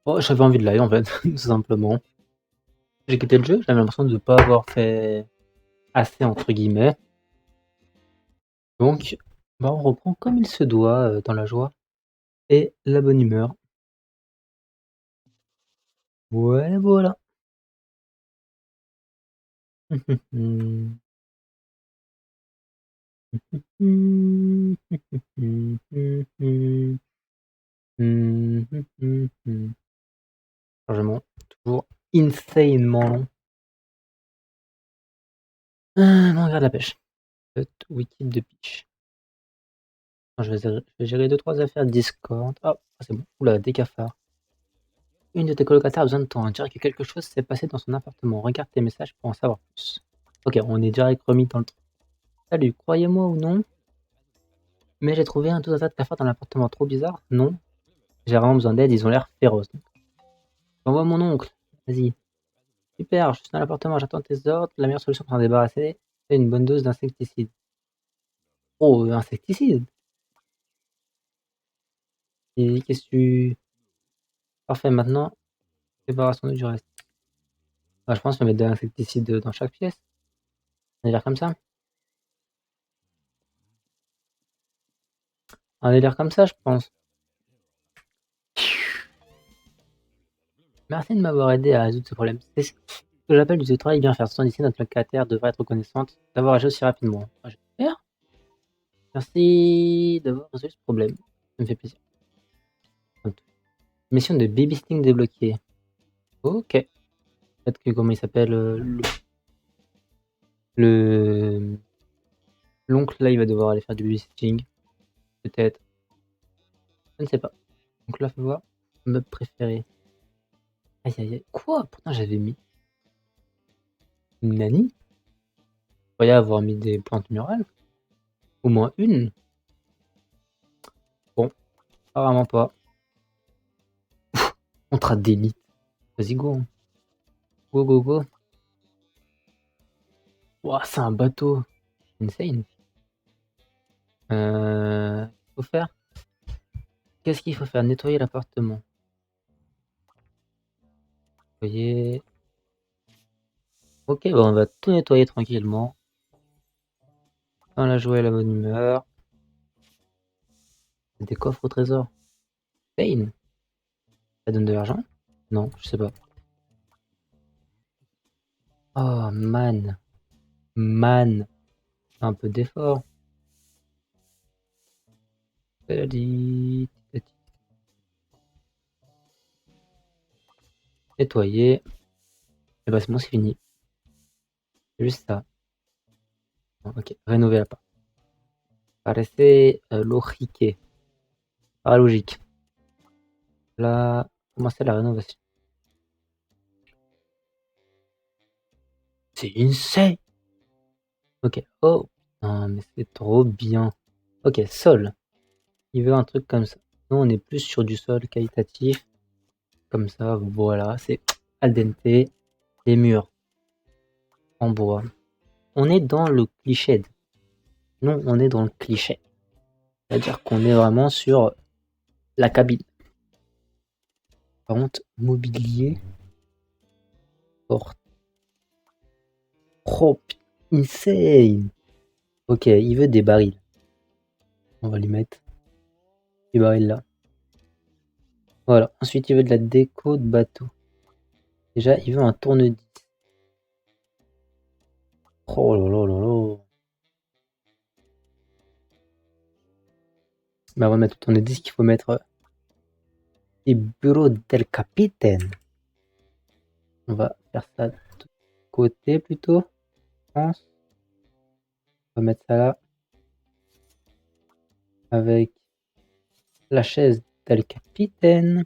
Oh, j'avais envie de l'ail en fait, tout simplement. J'ai quitté le jeu, j'avais l'impression de ne pas avoir fait «assez» entre guillemets. Donc, bah, on reprend comme il se doit, dans la joie et la bonne humeur. Ouais, voilà. Chargement toujours insanement long. Bon, on regarde la pêche. Wiki de pitch. Je vais gérer 2-3 affaires Discord. Ah, c'est bon. Ouh là, des cafards. Une de tes colocataires a besoin de toi. On dirait que quelque chose s'est passé dans son appartement. Regarde tes messages pour en savoir plus. Ok, on est direct remis dans le truc. Salut, croyez-moi ou non, mais j'ai trouvé tout un tas de cafards dans l'appartement. Trop bizarre? Non. J'ai vraiment besoin d'aide, ils ont l'air féroces. J'envoie mon oncle. Vas-y. Super, je suis dans l'appartement, j'attends tes ordres. La meilleure solution pour s'en débarrasser, c'est une bonne dose d'insecticide. Oh, insecticide? Et qu'est-ce que tu... Parfait, maintenant, séparation du reste. Ah, je pense qu'on va mettre de l'insecticide dans chaque pièce. Un délire comme ça. Un délire comme ça, je pense. Merci de m'avoir aidé à résoudre ce problème. C'est ce que j'appelle du travail bien fait. Sans d'ici, notre locataire devrait être reconnaissante d'avoir agi aussi rapidement. Ah, j'espère. Merci d'avoir résolu ce problème. Ça me fait plaisir. Mission de babysitting débloquée. Ok. Peut-être que comment il s'appelle le l'oncle là, il va devoir aller faire du babysitting. Peut-être. Je ne sais pas. Donc là, faut voir. Meuble préféré. Aïe aïe aïe. Quoi? Pourtant j'avais mis une Nani. Il pourrait y avoir mis des plantes murales. Au moins une. Bon, apparemment pas. Contrat d'élite. Vas-y go. Hein. Go go go. Ouah, c'est un bateau. Insane. Faut faire. Qu'est-ce qu'il faut faire? Nettoyer l'appartement. Nettoyer. Ok, bon, on va tout nettoyer tranquillement. Dans la joie et la bonne humeur. Des coffres au trésor. Pain. Ça donne de l'argent? Non, je sais pas. Oh man. Man. Un peu d'effort. Nettoyer. Et bah c'est bon, c'est fini. C'est juste ça. Bon, ok, rénover la part. Parece logique. Pas logique. Là, commencer la rénovation. C'est insane. Ok. Oh. Non, mais c'est trop bien. Ok, sol. Il veut un truc comme ça. Nous, on est plus sur du sol qualitatif. Comme ça, voilà. C'est al dente. Les murs en bois. On est dans le cliché. Non, on est dans le cliché. C'est-à-dire qu'on est vraiment sur la cabine. Par contre, mobilier. Porte. Oh, insane. Ok, il veut des barils. On va lui mettre des barils là. Voilà. Ensuite, il veut de la déco de bateau. Déjà, il veut un tourne-disque. Oh là là là là. Mais avant de mettre le tourne-disque, il faut mettre les bureaux del capitaine. On va faire ça de côté plutôt, je pense. On va mettre ça là. Avec la chaise del capitaine.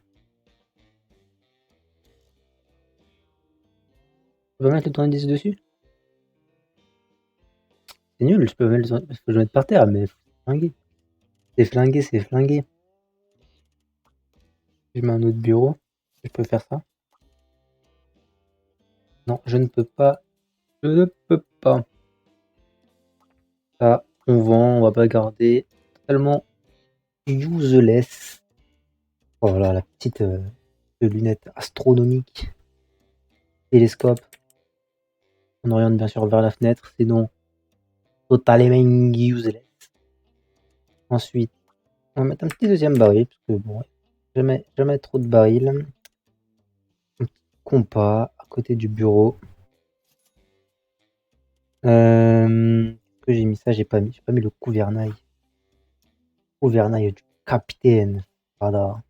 On va mettre le tourne-disque dessus. C'est nul, je peux mettre parce que je vais mettre par terre, mais flingué. C'est flingué, c'est flingué. Je mets un autre bureau. Je peux faire ça. Non, je ne peux pas. Je ne peux pas. Ça, on vend, on va pas garder. Totalement useless. Oh là, la petite lunettes astronomiques. Télescope. On oriente bien sûr vers la fenêtre, sinon totalement useless. Ensuite, on va mettre un petit deuxième baril, parce que bon, jamais trop de barils. Un petit compas à côté du bureau. Que j'ai mis ça, j'ai pas mis le gouvernail. Gouvernail du capitaine. Voilà.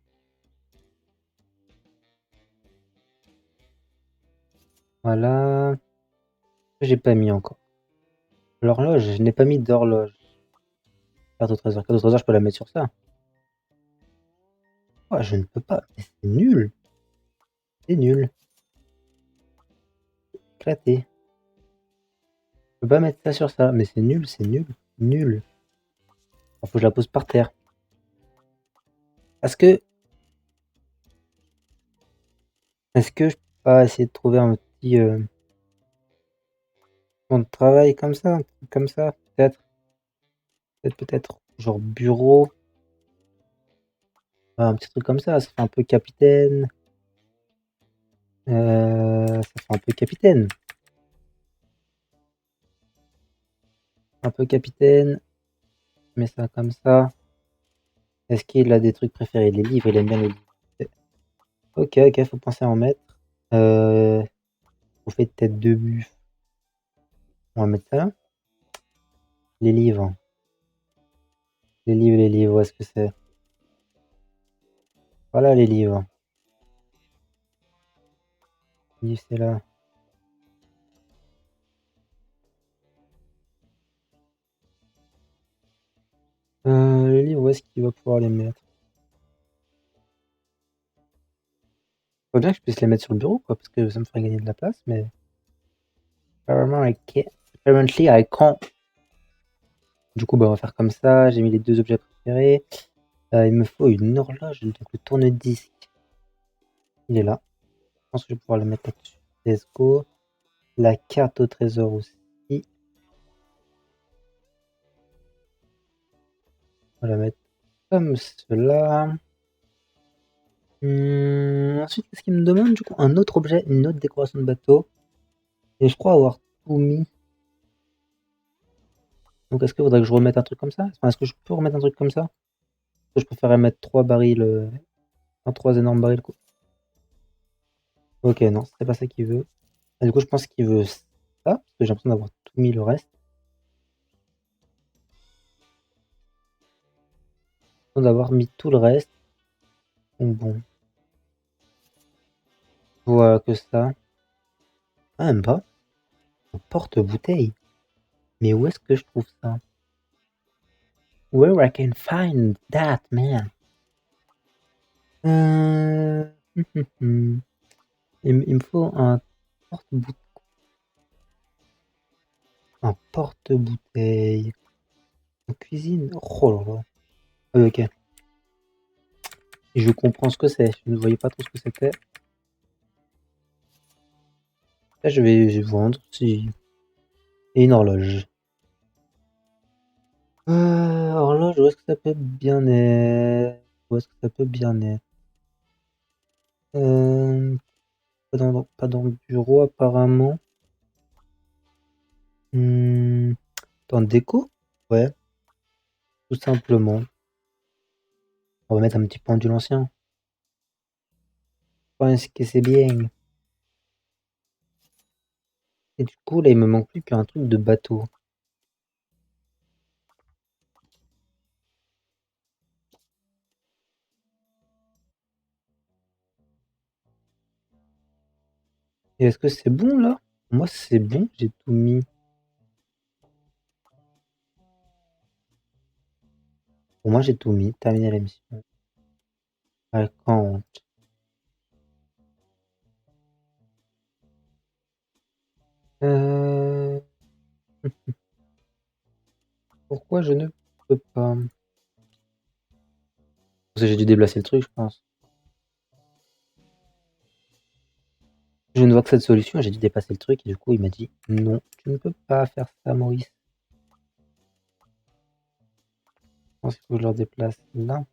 Voilà. J'ai pas mis encore. L'horloge, je n'ai pas mis d'horloge. Carte au trésor. Carte au trésor, je peux la mettre sur ça. Oh, je ne peux pas. C'est nul. C'est nul. Éclaté. Je peux pas mettre ça sur ça. Mais c'est nul, c'est nul. Nul. Il faut que je la pose par terre. Est-ce que je peux pas essayer de trouver un petit plan de travail comme ça? Un truc comme ça, peut-être. Peut-être. Genre bureau. Un petit truc comme ça. Ça fait un peu capitaine. Ça fait un peu capitaine. Un peu capitaine. Je mets ça comme ça. Est-ce qu'il a des trucs préférés? Les livres, il aime bien les livres. Ok, faut penser à en mettre. On fait tête de buffle. On va mettre ça. Les livres. Les livres, où est-ce que c'est? Voilà les livres. Les livres, c'est là. Les livres, où est-ce qu'il va pouvoir les mettre? Faut bien que je puisse les mettre sur le bureau, quoi, parce que ça me ferait gagner de la place, mais apparently I can't. Du coup, bah, on va faire comme ça. J'ai mis les deux objets préférés. Il me faut une horloge, donc le tourne-disque. Il est là. Je pense que je vais pouvoir le mettre là-dessus. Let's go. La carte au trésor aussi. On va la mettre comme cela. Ensuite, qu'est-ce qu'il me demande du coup? Un autre objet, une autre décoration de bateau. Et je crois avoir tout mis. Donc est-ce qu'il faudrait que je remette un truc comme ça? Enfin, est-ce que je peux remettre un truc comme ça? Je préférerais mettre 3 barils, 3 énormes barils quoi. Ok, non, c'est pas ça qu'il veut. Ah, du coup, je pense qu'il veut ça, parce que j'ai l'impression d'avoir tout mis le reste. D'avoir mis tout le reste. Donc bon. Voilà que ça. Ah, même pas. Un porte-bouteille. Mais où est-ce que je trouve ça? Where I can find that, man? Il me faut porte-bouteille. Un porte-bouteille. En cuisine. Oh là là. Ok. Je comprends ce que c'est. Je ne voyais pas trop ce que c'était. Là, je vais vendre. Si. Et une horloge. Horloge, où est-ce que ça peut bien être? Où est-ce que ça peut bien être? Pas dans le bureau, apparemment. Dans le déco? Ouais, tout simplement. On va mettre un petit pendule ancien. Je pense que c'est bien. Et du coup, là, il me manque plus qu'un truc de bateau. Et est-ce que c'est bon, là? Moi, c'est bon, j'ai tout mis. Pour moi, j'ai tout mis. Terminé la mission. Quand? Euh... Pourquoi je ne peux pas? Parce que j'ai dû déplacer le truc, je pense. Je ne vois que cette solution, j'ai dû dépasser le truc, et du coup, il m'a dit non, tu ne peux pas faire ça, Maurice. Je pense qu'il faut que je le déplace là.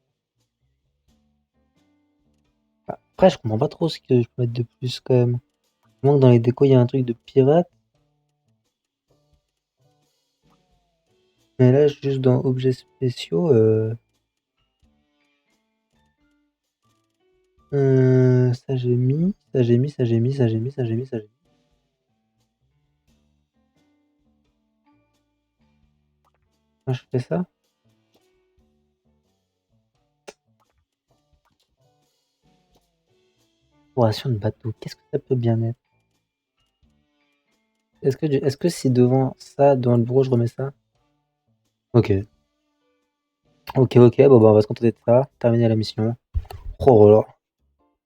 Ah, Après, je comprends pas trop ce que je peux mettre de plus quand même. À moins que dans les décos, il y a un truc de pirate. Mais là, juste dans objets spéciaux, ça j'ai mis, ça j'ai mis, ça j'ai mis, ça j'ai mis, ça j'ai mis, ça j'ai mis. Quand je fais ça, exploration de bateau, qu'est-ce que ça peut bien être? Est-ce que si devant ça, devant le bureau, je remets ça? Ok. Ok, ok, bon bah on va se contenter de ça. Terminer la mission. Oh là là.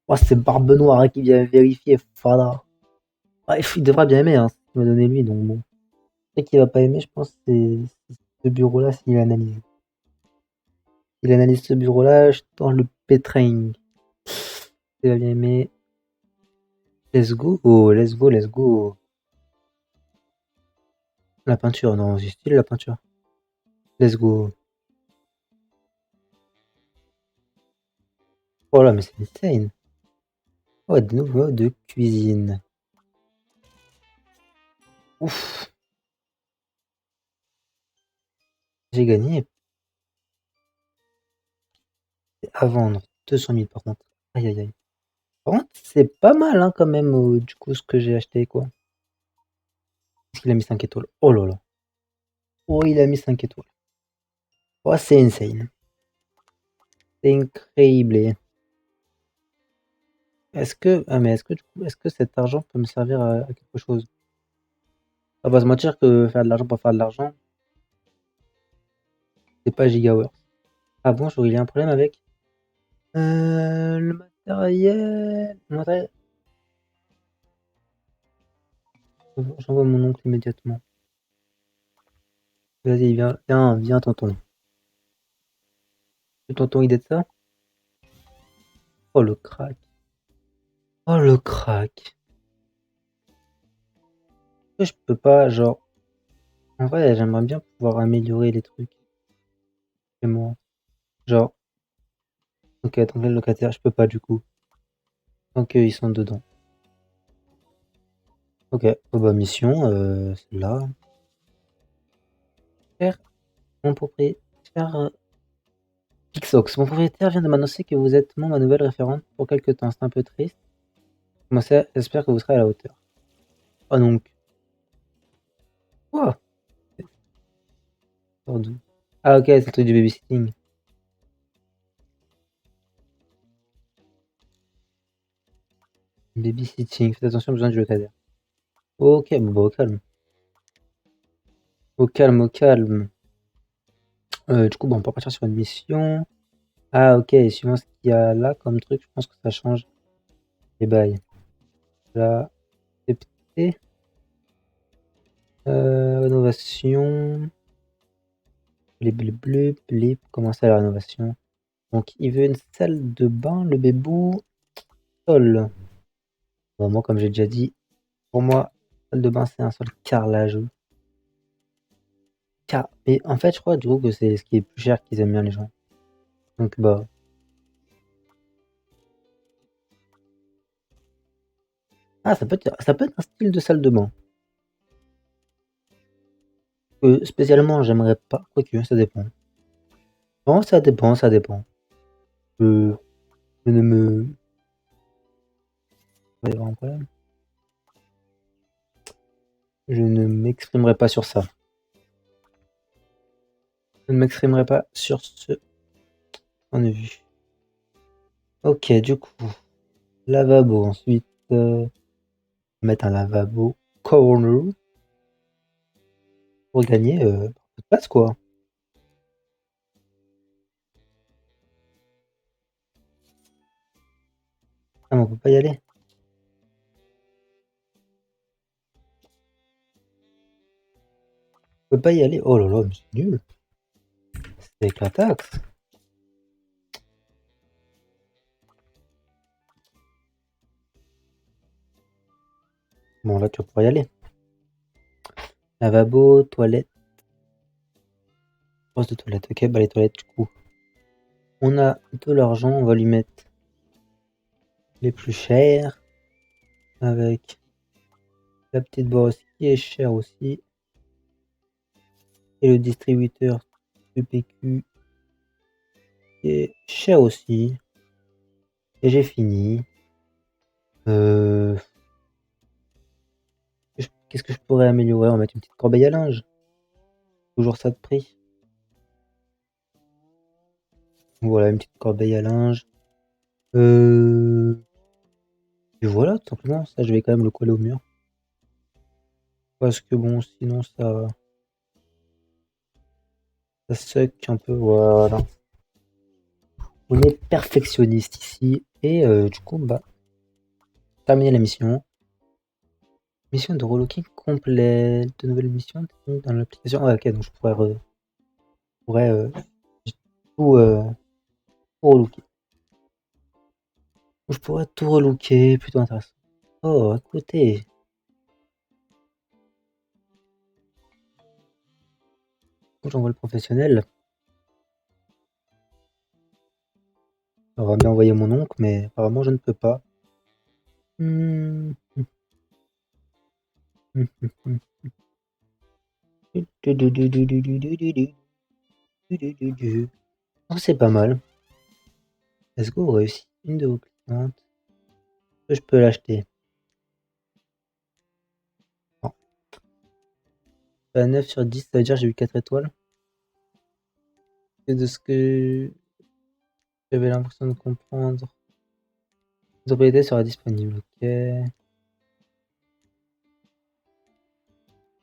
Oh, c'est Barbe Noire hein, qui vient vérifier. Voilà. Ouais, il devra bien aimer, hein, ce qu'il m'a donné lui, donc bon. Ce qu'il va pas aimer, je pense, c'est ce bureau-là s'il analyse. S'il analyse ce bureau-là, je tends le pétrin. Il va bien aimer. Let's go. Oh, let's go, let's go. La peinture, non, c'est stylé la peinture. Let's go. Oh là, mais c'est insane. Oh, de nouveau de cuisine. Ouf, j'ai gagné. C'est à vendre. 200 000 par contre. Aïe aïe aïe. Par contre, c'est pas mal hein, quand même, du coup, ce que j'ai acheté, quoi. Est-ce qu'il a mis 5 étoiles? Oh là là. Oh, il a mis 5 étoiles. Oh, c'est insane. C'est incroyable. Est-ce que cet argent peut me servir à quelque chose? On va se mentir que faire de l'argent pour faire de l'argent, c'est pas gigawatt. Ah bon, il y a un problème avec? Le matériel. Le matériel. J'envoie mon oncle immédiatement. Vas-y, viens, viens, viens, tonton. Le tonton, il est de ça? Oh le crack. Oh le crack. Je peux pas, genre. En vrai, j'aimerais bien pouvoir améliorer les trucs chez moi. Genre, ok, tant que le locataire, je peux pas du coup. Tant qu'ils sont dedans. Ok, oh, bah mission, c'est là. Faire mon propriétaire. Pixox, mon propriétaire vient de m'annoncer que vous êtes ma nouvelle référente pour quelque temps. C'est un peu triste. Moi, j'espère que vous serez à la hauteur. Oh donc. Quoi? Sort d'où? Ah ok, c'est le truc du babysitting. Babysitting, faites attention aux besoins du locataire. Ok, bon bah au calme. Au calme, au calme. Du coup, bon, on peut partir sur une mission. Ah ok, et suivant ce qu'il y a là comme truc, je pense que ça change les bails. Là, accepter. Rénovation. Blip. Comment ça la rénovation? Donc il veut une salle de bain, le bébou. Sol. Bon, moi, comme j'ai déjà dit, pour moi, salle de bain, c'est un sol carrelageux. Mais en fait, je crois du coup que c'est ce qui est plus cher qu'ils aiment bien les gens. Donc bah. Ah, ça peut être un style de salle de bain. Spécialement, j'aimerais pas. Quoique, ça dépend. Non, ça dépend, ça dépend. Je ne me. Il va y avoir un problème. Je ne m'exprimerai pas sur ça. Je ne m'exprimerai pas sur ce point de vue. Ok, du coup, lavabo. Ensuite, mettre un lavabo corner pour gagner un peu de place, quoi. Ah, mais on peut pas y aller. On peut pas y aller. Oh là là, mais c'est nul. C'est avec la taxe. Bon, là, tu vas pouvoir y aller. Lavabo, toilette. Poste de toilette. Ok, bah les toilettes, du coup. On a de l'argent, on va lui mettre les plus chers, avec la petite brosse qui est chère aussi, et le distributeur PQ qui est cher aussi. Et j'ai fini. Qu'est-ce que je pourrais améliorer? On va mettre une petite corbeille à linge. Toujours ça de prix. Voilà, une petite corbeille à linge. Et voilà, tout simplement. Ça, je vais quand même le coller au mur. Parce que bon, sinon ça suck un peu. Voilà. On est perfectionniste ici. Et du coup, bah, terminer la mission. Mission de relooking complète. De nouvelles missions dans l'application. Ah, ok, donc je pourrais, tout relooker. Je pourrais tout relooker, plutôt intéressant. Oh, écoutez. J'envoie le professionnel. J'aurais bien envoyé mon oncle, mais apparemment je ne peux pas. Non, c'est pas mal. Let's go, réussi. Une de vos clientes. Je peux l'acheter. Non. Pas 9 sur 10, ça veut dire que j'ai eu 4 étoiles. C'est de ce que j'avais l'impression de comprendre. La propriété sera disponible, ok.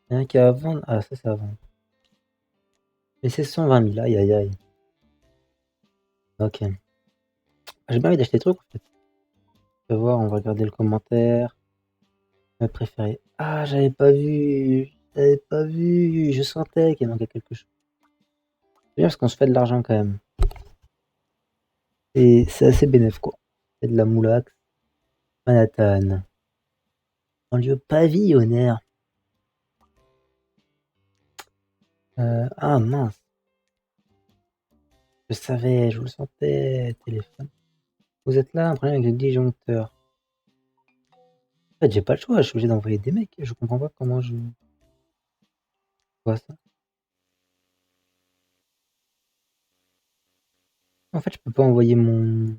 Rien qu'à vendre. Ah, ça, c'est à vendre. Mais c'est 120 000, aïe aïe aïe. Ok. J'ai bien envie d'acheter des trucs en fait. On va voir, on va regarder le commentaire. Mes préférés. Ah, j'avais pas vu. J'avais pas vu. Je sentais qu'il manquait quelque chose. C'est bien parce qu'on se fait de l'argent quand même. Et c'est assez bénéf quoi. C'est de la moulax. Manhattan. En lieu pavillonnaire. Ah mince. Je savais, je vous le sentais. Téléphone. Vous êtes là, un problème avec le disjoncteur. En fait, j'ai pas le choix, je suis obligé d'envoyer des mecs. Je comprends pas comment je vois ça. En fait, je peux pas envoyer mon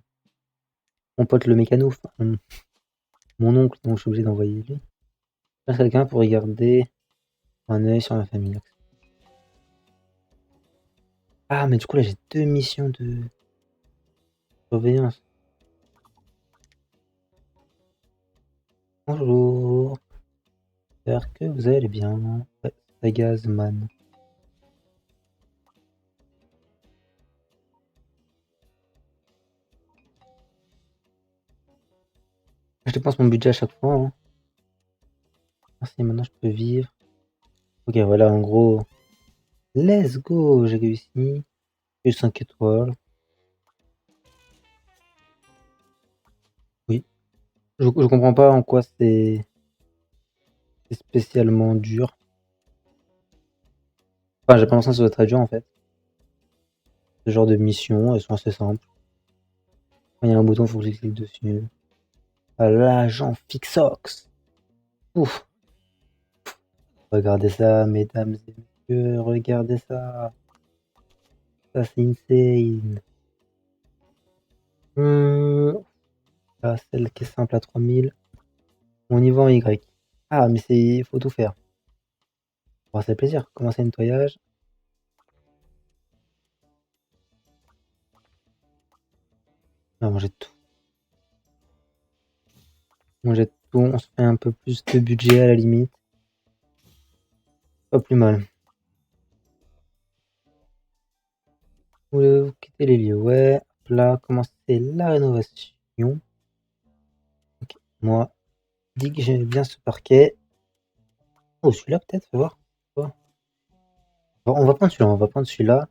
pote le mécano, enfin, mon oncle, donc je suis obligé d'envoyer lui. Là, quelqu'un pour regarder un œil sur ma famille. Ah, mais du coup, là, j'ai 2 missions de surveillance. Bonjour. J'espère que vous allez bien. Ouais, Sagazman. Je dépense mon budget à chaque fois. Hein. Merci, maintenant je peux vivre. Ok, voilà, en gros. Let's go, j'ai réussi. J'ai 5 étoiles. Oui. Je comprends pas en quoi c'est spécialement dur. Enfin, j'ai pas l'impression que ça soit très dur en fait. Ce genre de missions, elles sont assez simples. Quand il y a un bouton, il faut que je clique dessus. Ah, l'agent Fixox. Ouf. Regardez ça, mesdames et messieurs, regardez ça. Ça, c'est insane. Là, celle qui est simple à 3000. On y va en Y. Ah, mais c'est, faut tout faire. Bon, c'est plaisir. Commencer le nettoyage. On va manger tout. Manger tout. On se fait un peu plus de budget à la limite. Pas plus mal. Voulez-vous quitter les lieux? Ouais. Là, commencer la rénovation. Ok. Moi, dis que j'aime bien ce parquet. Oh, celui-là peut-être, fais voir. Bon, on va prendre celui-là, on va prendre celui-là.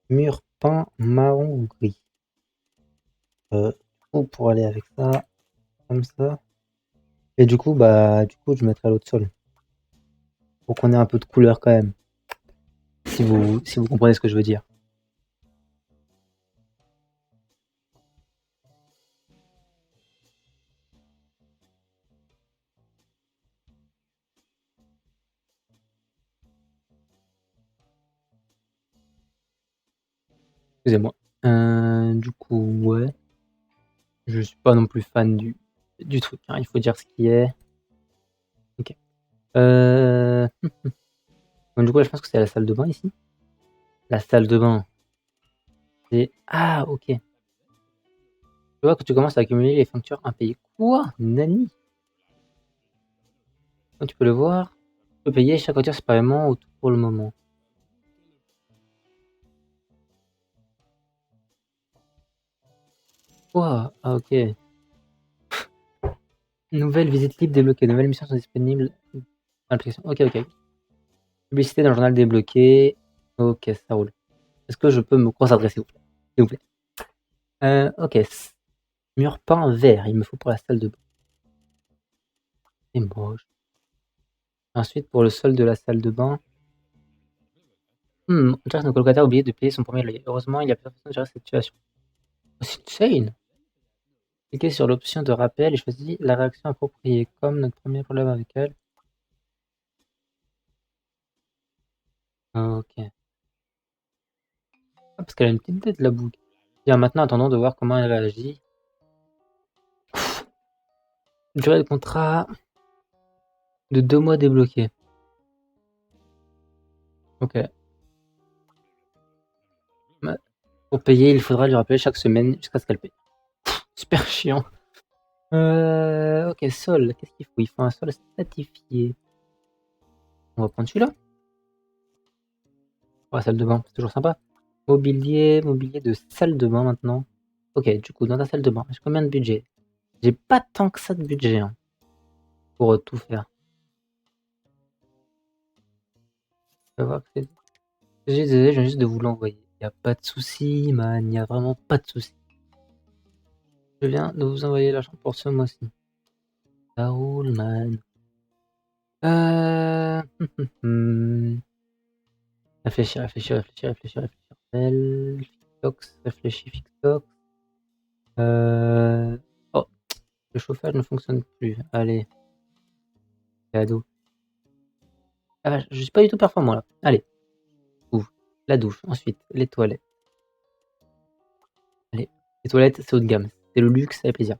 Mur peint marron ou gris. Ou pour aller avec ça, comme ça. Et du coup, je mettrai l'autre sol. Pour qu'on ait un peu de couleur quand même. Si vous comprenez ce que je veux dire. Excusez-moi. Du coup, ouais. Je suis pas non plus fan du truc, hein, il faut dire ce qui est. OK. Donc du coup, là, je pense que c'est la salle de bain ici? La salle de bain, c'est ah OK. Tu vois que tu commences à accumuler les factures impayées. Quoi? Nani? Comme tu peux le voir, tu peux payer chaque facture séparément ou tout pour le moment. Quoi? Ah OK. Nouvelle visite libre débloquée. Nouvelles missions sont disponibles dans l'application. OK, OK. Publicité dans le journal débloqué. OK, ça roule. Est-ce que je peux me concentrer, s'il vous plaît? S'il vous plaît. OK. Mur peint vert, il me faut pour la salle de bain. C'est moche. Ensuite, pour le sol de la salle de bain. On dirait que nos colocataires ont oublié de payer son premier loyer. Heureusement, il y a plusieurs façons de gérer cette situation. Oh, c'est insane! Cliquez sur l'option de rappel et choisis la réaction appropriée, comme notre premier problème avec elle. OK. Ah, parce qu'elle a une petite tête, la boucle. Bien, maintenant, attendons de voir comment elle réagit. Durée de contrat de 2 mois débloqué. OK. Bah, pour payer, il faudra lui rappeler chaque semaine jusqu'à ce qu'elle paye. Super chiant. OK, sol, qu'est-ce qu'il faut? Il faut un sol stratifié. On va prendre celui-là. Pour la salle de bain, c'est toujours sympa. Mobilier de salle de bain maintenant. OK, du coup, dans ta salle de bain, j'ai combien de budget? J'ai pas tant que ça de budget, hein, pour, tout faire. Je vais voir que c'est j'ai désolé, je viens juste de vous l'envoyer. Y a pas de souci, man, y a vraiment pas de souci. Je viens de vous envoyer l'argent pour ce mois-ci. Ça roule, man. Réfléchir, réfléchir, réfléchir, réfléchir, réfléchir. Fixtox, réfléchis, Fixtox. Oh, le chauffage ne fonctionne plus. Allez, cadeau. Ah vache, je suis pas du tout performant là. Allez, ouf, la douche, ensuite les toilettes. Allez, les toilettes, c'est haut de gamme. C'est le luxe, ça fait plaisir.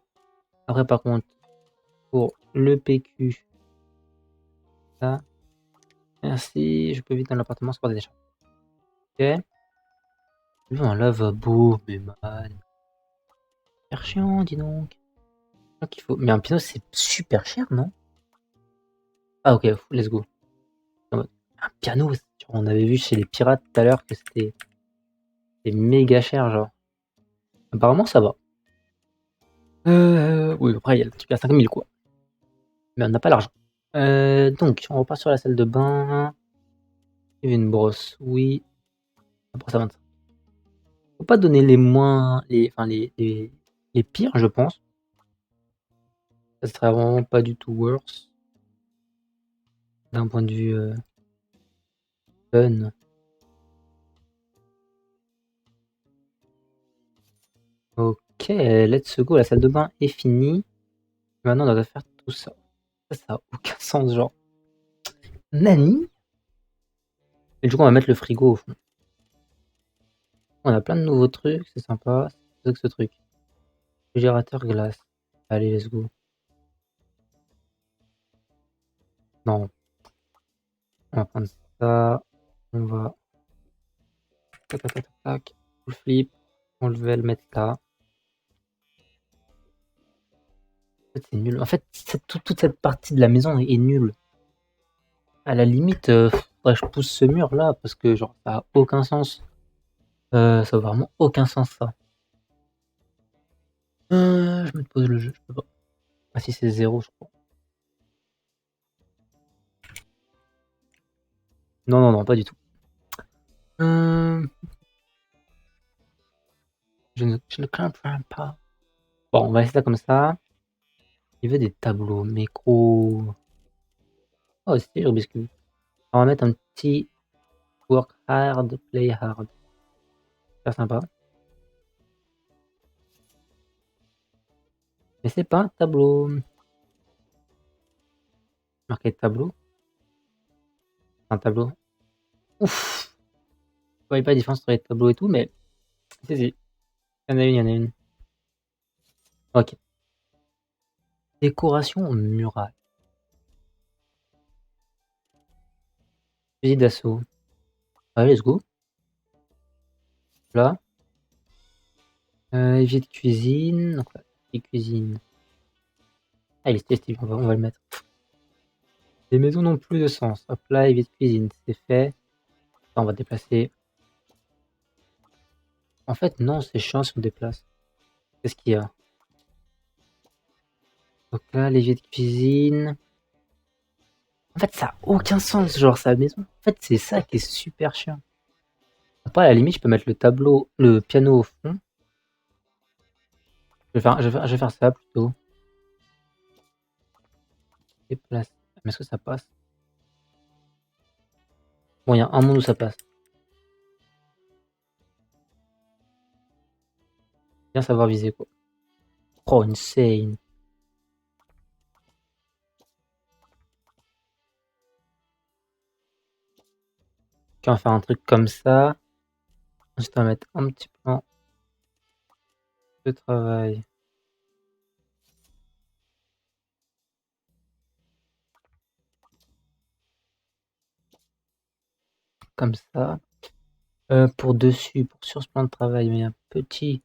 Après, par contre, pour le PQ, ça, merci, je peux vite dans l'appartement sans porter des charges. Ok. Un lavabo, mais man. Super chiant, dis donc. Qu'il faut. Mais un piano, c'est super cher, non? Ah, ok, let's go. Un piano, on avait vu chez les pirates tout à l'heure que c'était méga cher, genre. Apparemment, ça va. Oui, après, il y a le truc à 5000, quoi. Mais on n'a pas l'argent. Donc, on repart sur la salle de bain. Il y avait une brosse, oui. Après, ça 25. Faut pas donner les moins. Enfin, les pires, je pense. Ça serait vraiment pas du tout worse. D'un point de vue fun. Ok, let's go. La salle de bain est finie. Maintenant, on doit faire tout ça. Ça n'a aucun sens, genre. Nani? Et du coup, on va mettre le frigo au fond. On a plein de nouveaux trucs, c'est sympa. C'est que ce truc. Réfrigérateur glace. Allez, let's go. Non. On va prendre ça. On va. Tac, tac, tac, tac. Full flip. On va le mettre là. En fait, c'est nul. En fait, toute cette partie de la maison est nulle. À la limite, faudrait que je pousse ce mur là parce que genre ça a aucun sens. Ça a vraiment aucun sens ça. Je me pose le jeu, je peux pas. Ah si c'est 0 je crois. Non, non, non, pas du tout. Je ne comprends pas. Bon, on va laisser ça comme ça. Il veut des tableaux, mais gros. Oh, c'est le biscuit. On va mettre un petit work hard, play hard. Super sympa. Mais c'est pas un tableau. Marqué tableau. Un tableau. Ouf. Je voyais pas la différence entre les tableaux et tout, mais Si, si. Il y en a une, il y en a une. Ok. Décoration murale. Fusil d'assaut. Allez, let's go. Là. Évier de cuisine. Donc là, et cuisine. Ah, il est stylé, on va le mettre. Les maisons n'ont plus de sens. Hop là, évier de cuisine, c'est fait. On va déplacer. En fait, non, c'est chiant si on déplace. Qu'est-ce qu'il y a? Donc là, l'évier de cuisine. En fait, ça a aucun sens, genre sa maison. En fait, c'est ça qui est super chiant. Après, à la limite, je peux mettre le tableau, le piano au fond. Je vais faire ça plutôt. Déplacer. Mais est-ce que ça passe? Bon, il y a un monde où ça passe. Bien savoir viser, quoi. Oh, insane. Ok, on va faire un truc comme ça. Ensuite, on va mettre un petit plan de travail. Comme ça. Pour dessus, sur ce plan de travail, mais un petit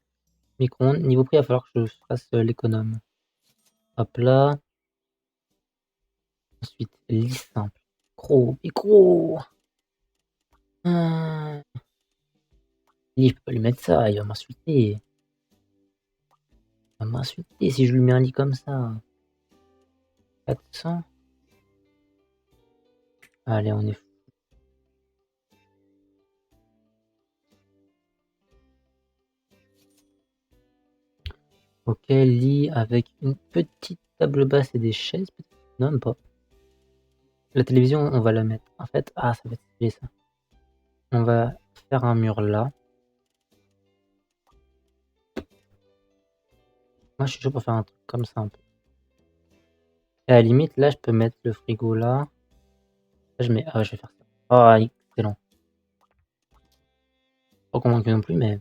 micro-ondes. Niveau prix, il va falloir que je fasse l'économe. Hop là. Ensuite, lit simple. Gros, micro. Lit, je peux pas lui mettre ça, il va m'insulter. Il va m'insulter si je lui mets un lit comme ça. 400. Allez, on est fou. Ok, lit avec une petite table basse et des chaises. Non, même pas. La télévision, on va la mettre. En fait, ah, ça va être stylé ça. On va faire un mur là. Moi, je suis chaud pour faire un truc comme ça un peu. Et à la limite, là, je peux mettre le frigo là. Là, je mets. Ah, je vais faire ça. Ah, excellent. Pas convaincu non plus, mais.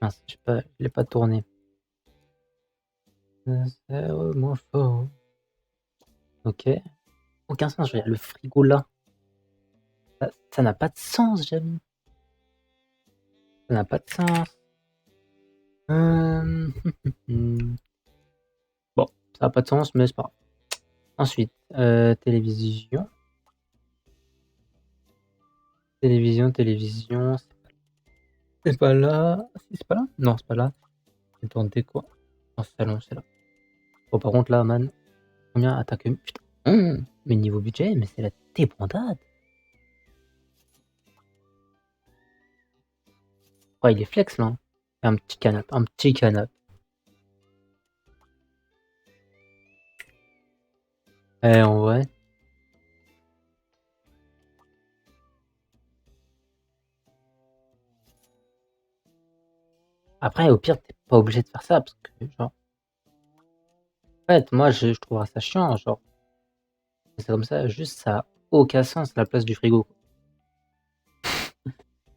Mince, je sais pas, je l'ai pas tourné. C'est moins fort. Ok. Aucun sens, je regarde le frigo là. Ça n'a pas de sens, j'avoue. Ça n'a pas de sens. Euh, Bon, ça n'a pas de sens, mais c'est pas grave. Ensuite, télévision. Télévision. C'est pas là. Si, c'est pas là? Non, c'est pas là. C'est dans déco. Dans salon, c'est là. Bon, par contre, là, man. Combien attaque? Putain. Mais niveau budget, mais c'est la débandade. Ouais, il est flex là. Un petit canapé. Un petit canapé. En vrai. Après, au pire, t'es pas obligé de faire ça parce que, genre. En fait, moi, je trouverais ça chiant. Genre, c'est comme ça. Juste, ça a aucun sens la place du frigo.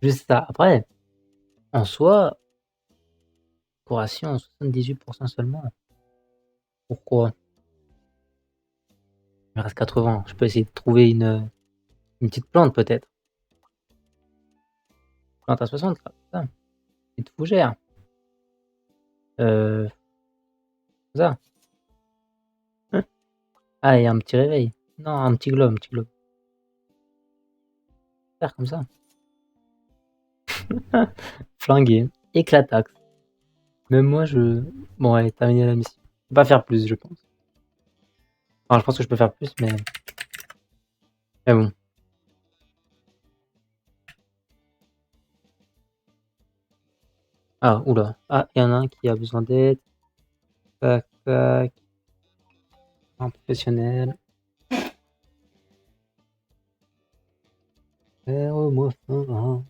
Juste ça. Après, en soi, décoration, 78% seulement. Pourquoi? Il me reste 80. Je peux essayer de trouver une petite plante peut-être. Plante à 60 là. Ça. Petite fougère. Euh, ça. Hein. Ah, et un petit réveil. Non, un petit globe, un petit globe. Faire comme ça. Flingué. Éclataxe. Même moi, je. Bon, allez, terminer la mission. Je peux pas faire plus, je pense. Enfin, je pense que je peux faire plus, mais. Mais bon. Ah, oula. Ah, il y en a un qui a besoin d'aide. Tac, tac. Un professionnel. Moi faim.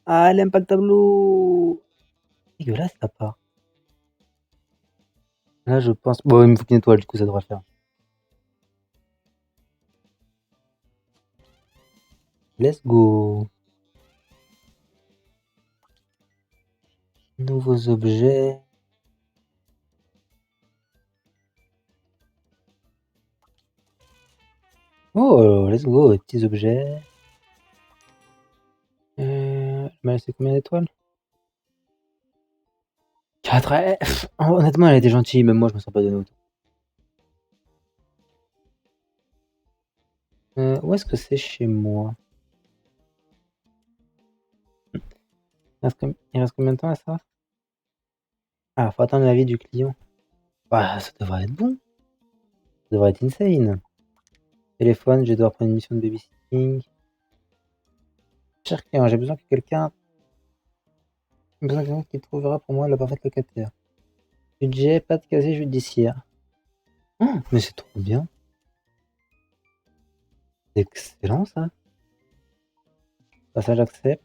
Ah, elle aime pas le tableau. Dégueulasse, ta part. Là, je pense. Bon, il me faut qu'une étoile, du coup, ça devrait le faire. Let's go. Nouveaux objets. Oh, let's go, petits objets. Elle m'a laissé combien d'étoiles? 4. Honnêtement, elle a été gentille, même moi je me sens pas donné autant. Où est-ce que c'est chez moi? Il reste combien de temps à ça? Ah, faut attendre l'avis du client. Ah, ça devrait être bon. Ça devrait être insane. Téléphone, je vais devoir prendre une mission de babysitting. Cher client, j'ai besoin que quelqu'un qui trouvera pour moi la parfaite locataire. Budget, pas de casier judiciaire. Oh, mais c'est trop bien. C'est excellent ça. Passage accepte.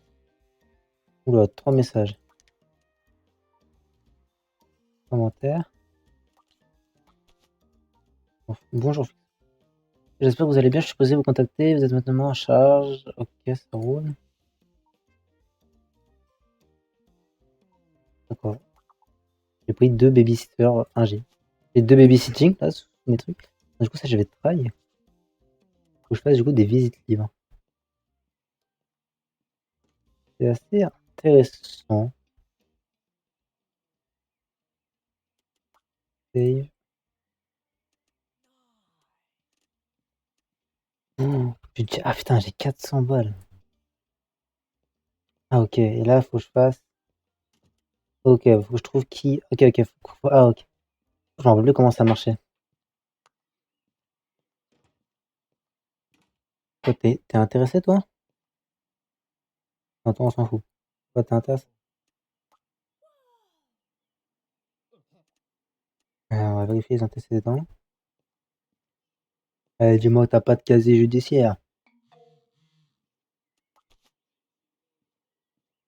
Oula, 3 messages. Commentaire. Bonjour. J'espère que vous allez bien. Je suis supposé vous contacter. Vous êtes maintenant en charge. Ok, ça roule. D'accord. J'ai pris 2 babysitters 1G. J'ai 2 babysitting là, sous mes trucs. Du coup, ça, je vais try. Faut que je fasse du coup des visites libres. C'est assez intéressant. Save. Oh, ah putain, j'ai 400 balles. Ah ok, et là, faut que je fasse. Ok, faut que je trouve qui. Ok, ok. Ah ok. Je m'en rappelle plus comment ça marchait. Toi, t'es intéressé, toi? Non, toi, on s'en fout. Toi, t'es intéressé? On va vérifier les antécédents. Dis-moi que t'as pas de casier judiciaire.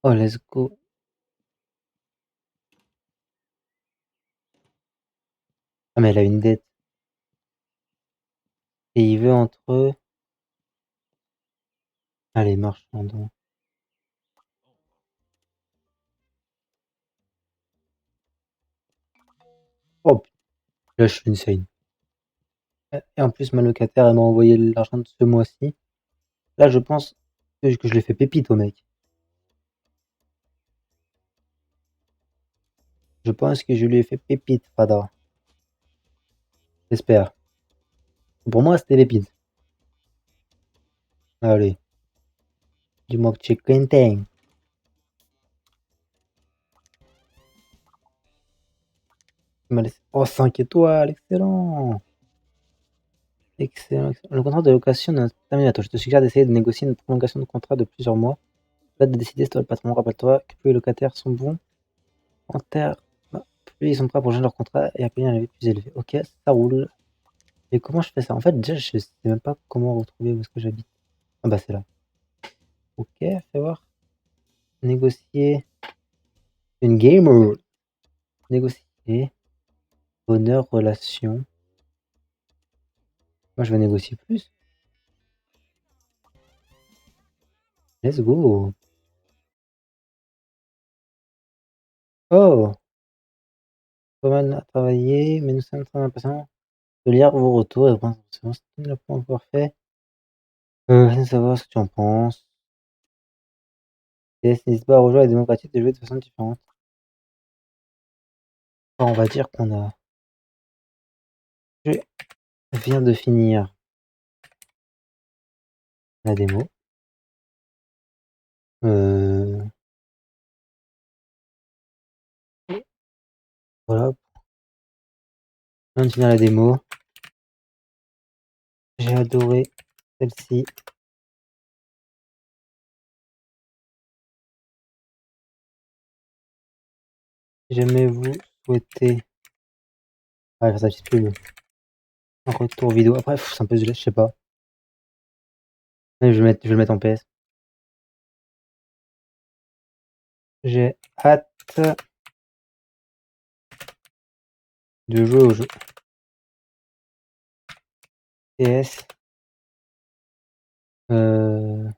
Oh, let's go. Ah, mais elle a une dette. Et il veut entre eux. Allez, marchons donc. Oh, putain, là, je suis insane. Et en plus, ma locataire, elle m'a envoyé l'argent de ce mois-ci. Là, je pense que je l'ai fait pépite au mec. Je pense que je lui ai fait pépite, Fada. J'espère. Pour moi, c'était pépite. Allez, dis-moi que tu es content. Oh, 5 étoiles, excellent. Excellent, excellent. Le contrat de location n'est terminé. Attends, je te suggère d'essayer de négocier une prolongation de contrat de plusieurs mois. Date de décider, c'est toi le patron. Rappelle-toi que plus les locataires sont bons, en terre, plus ils sont prêts à prolonger leur contrat et à payer un loyer plus élevé. Ok, ça roule. Et comment je fais ça? En fait, déjà, je sais même pas comment retrouver où est-ce que j'habite. Ah bah, c'est là. Ok, fais voir. Négocier. Une gamer. Négocier. Bonheur, relation. Moi, je vais négocier plus. Let's go. Oh, pas mal à travailler, mais nous sommes très impatients de lire vos retours et vos impressions. C'est la point encore fait. Sans savoir ce que tu en penses. Et n'hésite pas à rejoindre la démocratie de jouer de façon différente. On va dire qu'on a. Je viens de finir la démo. Euh, voilà. Je viens de finir la démo. J'ai adoré celle-ci. Si jamais vous souhaitez. Ah, ça petite pub. Un retour vidéo. Après, c'est un peu, je sais pas. Je vais le mettre en PS. J'ai hâte de jouer au jeu. PS. Euh,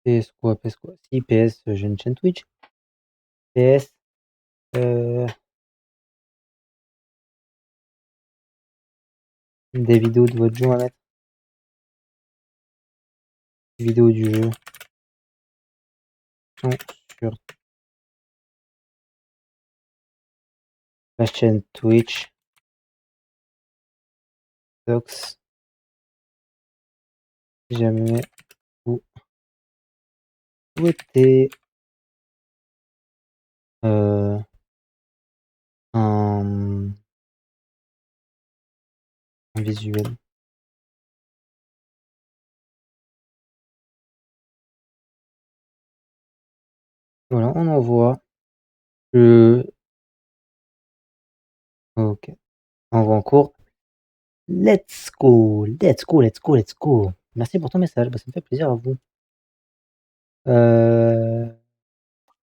PS quoi? PS quoi? Si, PS, j'ai une chaîne Twitch. PS, des vidéos de votre jeu à mettre. Vidéo du jeu. Sont sur la chaîne Twitch. Docs. Si jamais vous souhaitez un visuel. Voilà, on envoie. Ok. Envoie en cours. Let's go, let's go, let's go, let's go. Merci pour ton message, bah, ça me fait plaisir à vous. C'est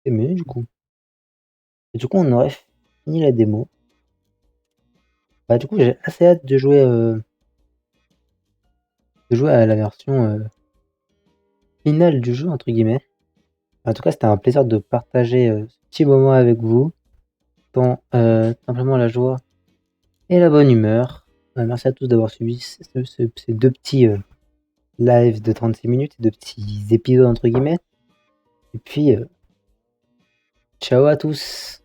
mieux du coup. Et du coup, on aurait fini la démo. Bah, du coup, j'ai assez hâte de jouer à la version finale du jeu, entre guillemets. En tout cas, c'était un plaisir de partager ce petit moment avec vous dans simplement la joie et la bonne humeur. Merci à tous d'avoir suivi ces deux petits lives de 36 minutes, deux petits épisodes, entre guillemets. Et puis, ciao à tous.